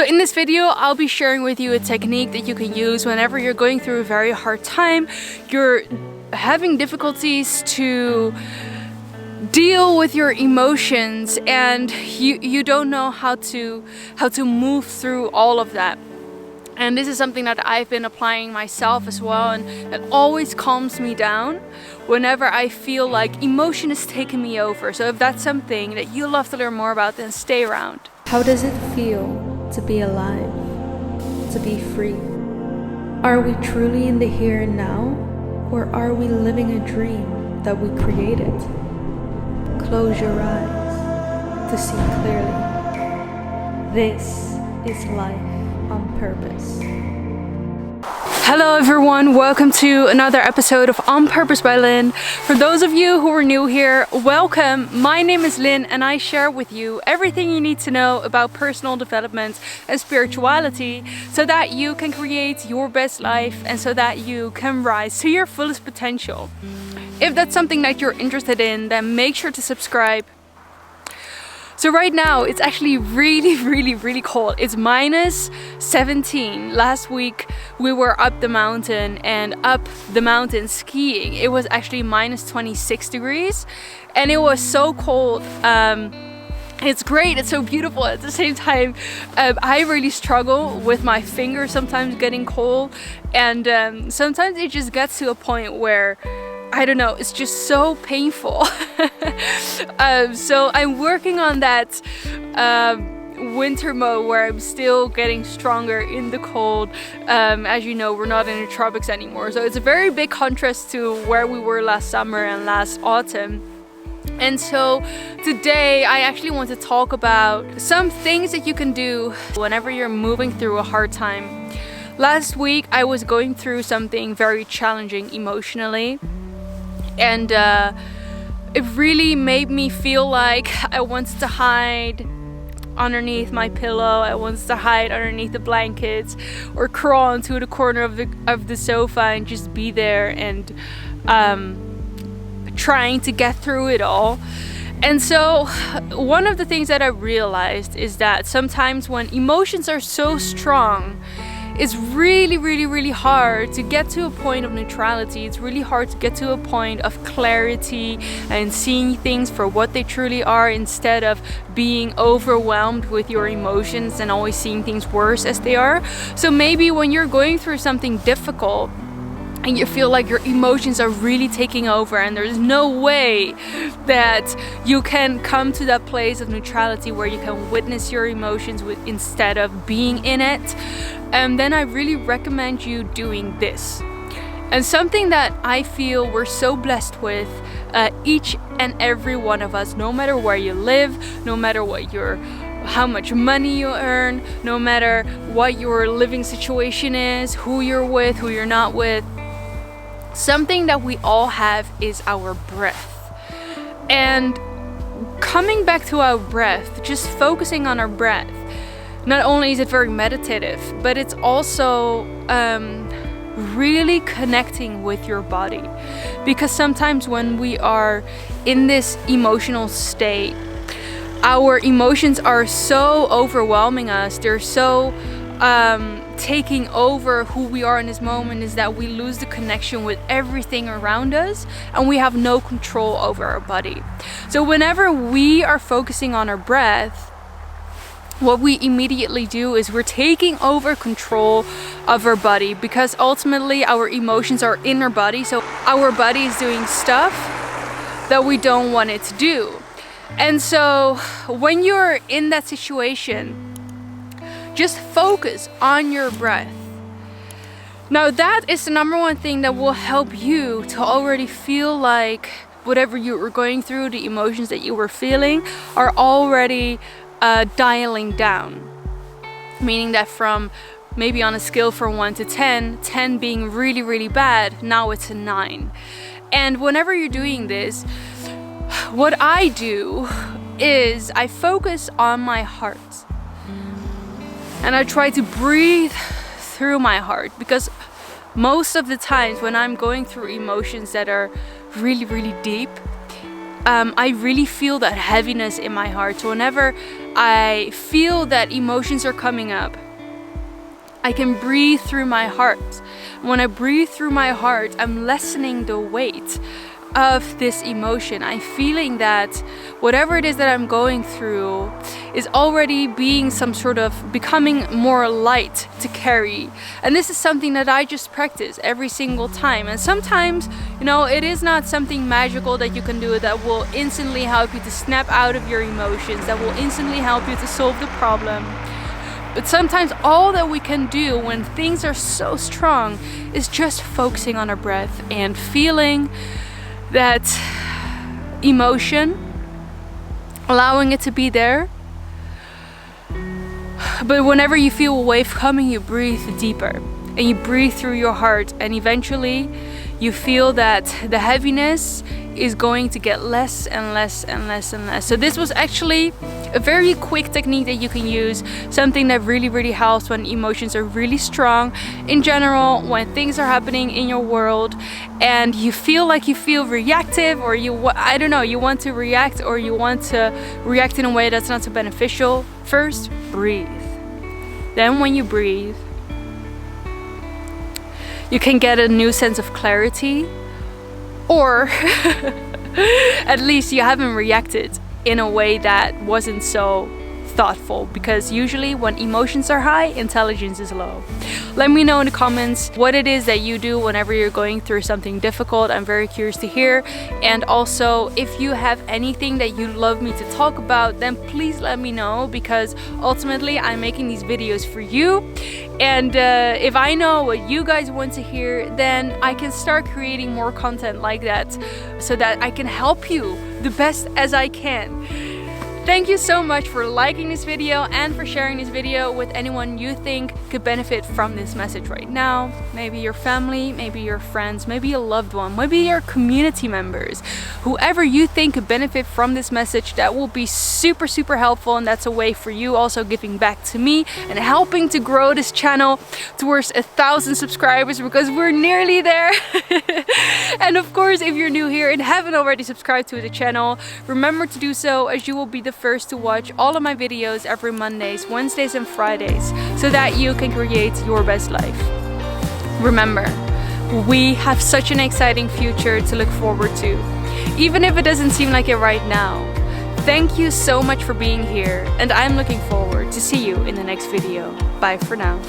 So in this video, I'll be sharing with you a technique that you can use whenever you're going through a very hard time, you're having difficulties to deal with your emotions, and you don't know how to move through all of that. And this is something that I've been applying myself as well, and it always calms me down whenever I feel like emotion is taking me over. So if that's something that you love to learn more about, then stay around. How does it feel to be alive, to be free? Are we truly in the here and now, or are we living a dream that we created? Close your eyes to see clearly. This is life on purpose. Hello everyone, welcome to another episode of On Purpose by Lynn. For those of you who are new here, welcome. My name is Lynn and I share with you everything you need to know about personal development and spirituality so that you can create your best life and so that you can rise to your fullest potential. If that's something that you're interested in, then make sure to subscribe. So right now it's actually really cold. It's minus 17. Last week we were up the mountain skiing. It was actually minus 26 degrees and it was so cold. It's great, it's so beautiful. At the same time, I really struggle with my fingers sometimes getting cold, and sometimes it just gets to a point where I don't know, it's just so painful. So I'm working on that winter mode where I'm still getting stronger in the cold. As you know, we're not in the tropics anymore, so it's a very big contrast to where we were last summer and last autumn. And so today I actually want to talk about some things that you can do whenever you're moving through a hard time. Last week I was going through something very challenging emotionally, and it really made me feel like I wanted to hide underneath my pillow. I wanted to hide underneath the blankets or crawl into the corner of the sofa and just be there and trying to get through it all. And so one of the things that I realized is that sometimes when emotions are so strong, it's really hard to get to a point of neutrality. It's really hard to get to a point of clarity and seeing things for what they truly are, instead of being overwhelmed with your emotions and always seeing things worse as they are. So maybe when you're going through something difficult and you feel like your emotions are really taking over and there's no way that you can come to that place of neutrality where you can witness your emotions instead of being in it, then I really recommend you doing this. And something that I feel we're so blessed with, each and every one of us, no matter where you live, no matter how much money you earn, no matter what your living situation is, who you're with, who you're not with, something that we all have is our breath. And coming back to our breath, just focusing on our breath, not only is it very meditative, but it's also really connecting with your body. Because sometimes when we are in this emotional state, our emotions are so overwhelming us, they're so taking over who we are in this moment, is that we lose the connection with everything around us and we have no control over our body. So whenever we are focusing on our breath, what we immediately do is we're taking over control of our body, because ultimately our emotions are in our body, so our body is doing stuff that we don't want it to do. And so when you're in that situation, just focus on your breath. Now that is the number one thing that will help you to already feel like whatever you were going through, the emotions that you were feeling, are already dialing down. Meaning that from maybe on a scale from 1 to 10, 10 being really bad, now it's a 9. And whenever you're doing this, what I do is I focus on my heart. And I try to breathe through my heart, because most of the times when I'm going through emotions that are really deep, I really feel that heaviness in my heart. So whenever I feel that emotions are coming up, I can breathe through my heart. When I breathe through my heart, I'm lessening the weight of this emotion. I'm feeling that whatever it is that I'm going through is already being some sort of becoming more light to carry. And this is something that I just practice every single time. And sometimes, you know, it is not something magical that you can do that will instantly help you to snap out of your emotions, that will instantly help you to solve the problem. But sometimes all that we can do when things are so strong is just focusing on our breath and feeling that emotion, allowing it to be there. But whenever you feel a wave coming, you breathe deeper and you breathe through your heart, and eventually you feel that the heaviness is going to get less and less and less and less. So this was actually a very quick technique that you can use, something that really helps when emotions are really strong in general, when things are happening in your world and you feel like you feel reactive, or you want to react, or you want to react in a way that's not so beneficial. First, breathe. Then when you breathe, you can get a new sense of clarity, or at least you haven't reacted in a way that wasn't so thoughtful, because usually when emotions are high, intelligence is low. Let me know in the comments what it is that you do whenever you're going through something difficult. I'm very curious to hear. And also, if you have anything that you'd love me to talk about, then please let me know, because ultimately I'm making these videos for you. And if I know what you guys want to hear, then I can start creating more content like that, so that I can help you the best as I can. Thank you so much for liking this video and for sharing this video with anyone you think could benefit from this message right now. Maybe your family, maybe your friends, maybe a loved one, maybe your community members. Whoever you think could benefit from this message, that will be super helpful, and that's a way for you also giving back to me and helping to grow this channel towards 1,000 subscribers, because we're nearly there. And of course, if you're new here and haven't already subscribed to the channel, remember to do so, as you will be the first to watch all of my videos every Mondays, Wednesdays and Fridays, so that you can create your best life. Remember, we have such an exciting future to look forward to, even if it doesn't seem like it right now. Thank you so much for being here, and I'm looking forward to see you in the next video. Bye for now.